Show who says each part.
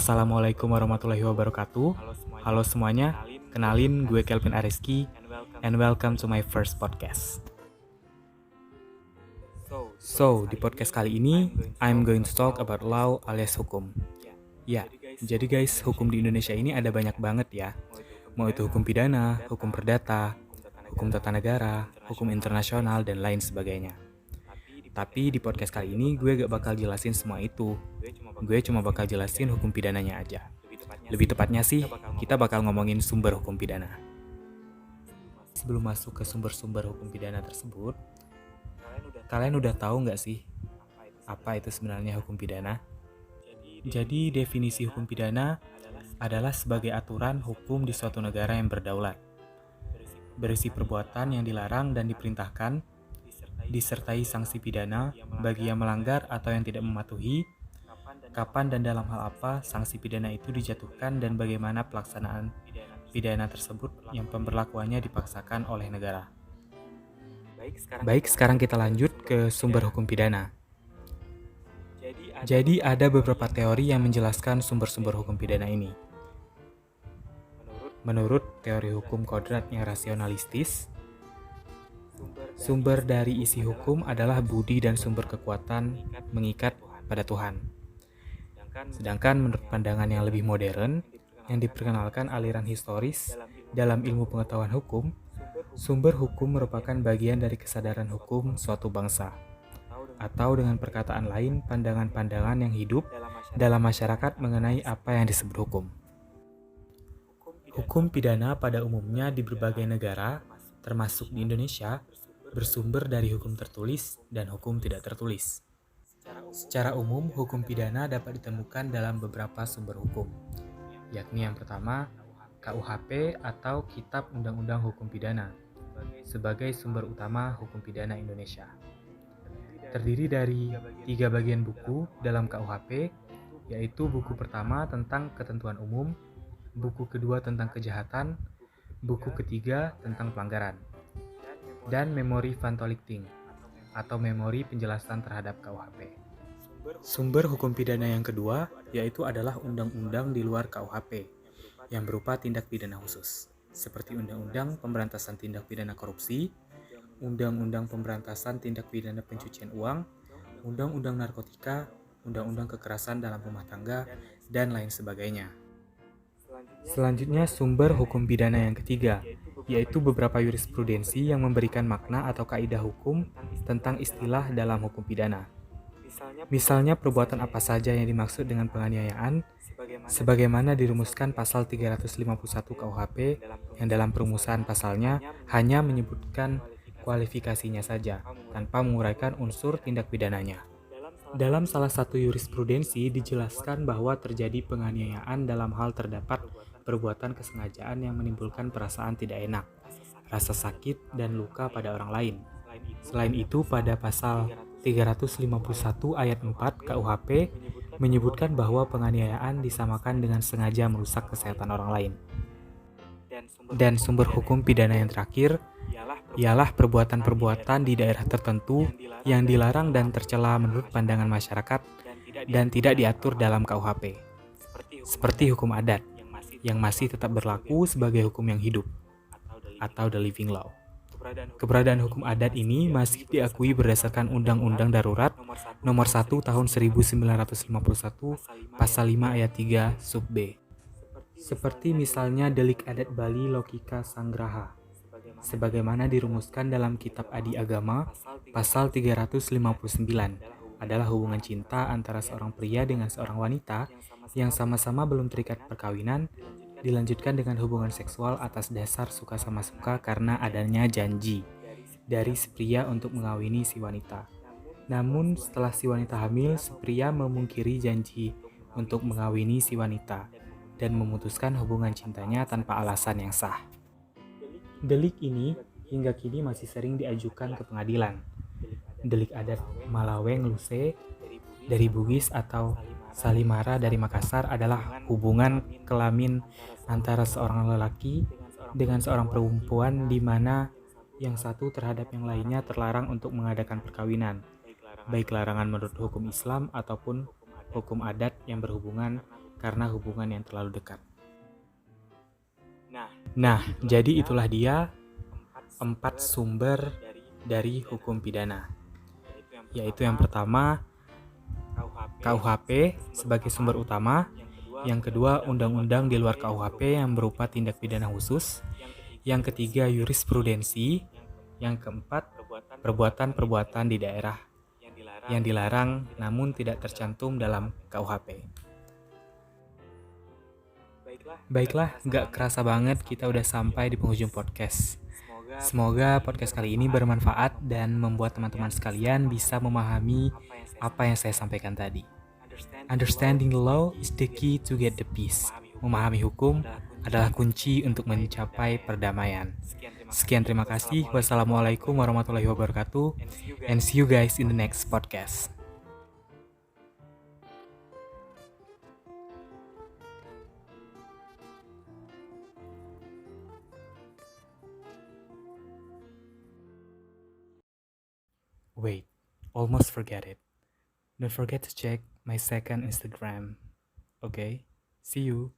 Speaker 1: Assalamualaikum warahmatullahi wabarakatuh. Halo semuanya, kenalin gue Kelvin Ariski and welcome to my first podcast. So, di podcast kali ini, I'm going to talk about law alias hukum. Ya, jadi guys, hukum di Indonesia ini ada banyak banget ya. Mau itu hukum pidana, hukum perdata, hukum tata negara, hukum internasional, dan lain sebagainya. Tapi di podcast kali ini gue gak bakal jelasin semua itu. Gue cuma bakal jelasin hukum pidananya aja. Lebih tepatnya sih, kita bakal ngomongin sumber hukum pidana. Sebelum masuk ke sumber-sumber hukum pidana tersebut, kalian udah tahu gak sih apa itu sebenarnya hukum pidana? Jadi definisi hukum pidana adalah sebagai aturan hukum di suatu negara yang berdaulat. Berisi perbuatan yang dilarang dan diperintahkan, disertai sanksi pidana bagi yang melanggar atau yang tidak mematuhi, kapan dan dalam hal apa sanksi pidana itu dijatuhkan dan bagaimana pelaksanaan pidana tersebut yang pemberlakuannya dipaksakan oleh negara. Baik, sekarang kita lanjut ke sumber hukum pidana. Jadi ada beberapa teori yang menjelaskan sumber-sumber hukum pidana ini. Menurut teori hukum kodrat yang rasionalistis, sumber dari isi hukum adalah budi dan sumber kekuatan mengikat pada Tuhan. Sedangkan menurut pandangan yang lebih modern, yang diperkenalkan aliran historis dalam ilmu pengetahuan hukum, sumber hukum merupakan bagian dari kesadaran hukum suatu bangsa. Atau dengan perkataan lain, pandangan-pandangan yang hidup dalam masyarakat mengenai apa yang disebut hukum. Hukum pidana pada umumnya di berbagai negara, termasuk di Indonesia, bersumber dari hukum tertulis dan hukum tidak tertulis. Secara umum, hukum pidana dapat ditemukan dalam beberapa sumber hukum, yakni yang pertama, KUHP atau Kitab Undang-Undang Hukum Pidana, sebagai sumber utama hukum pidana Indonesia. Terdiri dari 3 bagian buku dalam KUHP, yaitu buku pertama tentang ketentuan umum, buku kedua tentang kejahatan, buku ketiga tentang pelanggaran, dan memori van tolligting atau memori penjelasan terhadap KUHP. Sumber hukum pidana yang kedua yaitu adalah undang-undang di luar KUHP yang berupa tindak pidana khusus, seperti Undang-Undang Pemberantasan Tindak Pidana Korupsi, Undang-Undang Pemberantasan Tindak Pidana Pencucian Uang, Undang-Undang Narkotika, Undang-Undang Kekerasan dalam Rumah Tangga, dan lain sebagainya. Selanjutnya sumber hukum pidana yang ketiga, yaitu beberapa jurisprudensi yang memberikan makna atau kaidah hukum tentang istilah dalam hukum pidana. Misalnya perbuatan apa saja yang dimaksud dengan penganiayaan, sebagaimana dirumuskan pasal 351 KUHP yang dalam perumusan pasalnya hanya menyebutkan kualifikasinya saja, tanpa menguraikan unsur tindak pidananya. Dalam salah satu jurisprudensi dijelaskan bahwa terjadi penganiayaan dalam hal terdapat perbuatan kesengajaan yang menimbulkan perasaan tidak enak, rasa sakit, dan luka pada orang lain. Selain itu, pada pasal 351 ayat 4 KUHP menyebutkan bahwa penganiayaan disamakan dengan sengaja merusak kesehatan orang lain. Dan sumber hukum pidana yang terakhir ialah perbuatan-perbuatan di daerah tertentu yang dilarang dan tercela menurut pandangan masyarakat dan tidak diatur dalam KUHP, seperti hukum adat yang masih tetap berlaku sebagai hukum yang hidup atau the living law. Keberadaan hukum adat ini masih diakui berdasarkan Undang-Undang Darurat Nomor 1 Tahun 1951 Pasal 5 Ayat 3 Sub B. Seperti misalnya delik adat Bali Lokika Sanggraha, sebagaimana dirumuskan dalam Kitab Adi Agama Pasal 359, adalah hubungan cinta antara seorang pria dengan seorang wanita yang sama-sama belum terikat perkawinan, dilanjutkan dengan hubungan seksual atas dasar suka sama suka karena adanya janji dari si pria untuk mengawini si wanita. Namun setelah si wanita hamil, si pria memungkiri janji untuk mengawini si wanita dan memutuskan hubungan cintanya tanpa alasan yang sah. Delik ini hingga kini masih sering diajukan ke pengadilan. Delik adat Malaweng Luse dari Bugis atau Salimara dari Makassar adalah hubungan kelamin antara seorang lelaki dengan seorang perempuan di mana yang satu terhadap yang lainnya terlarang untuk mengadakan perkawinan, baik larangan menurut hukum Islam ataupun hukum adat yang berhubungan karena hubungan yang terlalu dekat. Nah, jadi itulah dia 4 sumber dari hukum pidana. Yaitu yang pertama, KUHP sebagai sumber utama. Yang kedua, undang-undang di luar KUHP yang berupa tindak pidana khusus. Yang ketiga, jurisprudensi. Yang keempat, perbuatan-perbuatan di daerah yang dilarang namun tidak tercantum dalam KUHP. Baiklah, gak kerasa banget kita udah sampai di penghujung podcast. Semoga podcast kali ini bermanfaat dan membuat teman-teman sekalian bisa memahami apa yang saya sampaikan tadi. Understanding the law is the key to get the peace. Memahami hukum adalah kunci untuk mencapai perdamaian. Sekian, terima kasih. Wassalamualaikum warahmatullahi wabarakatuh. And see you guys in the next podcast. Wait, almost forget it. Don't forget to check my second Instagram. Okay? See you.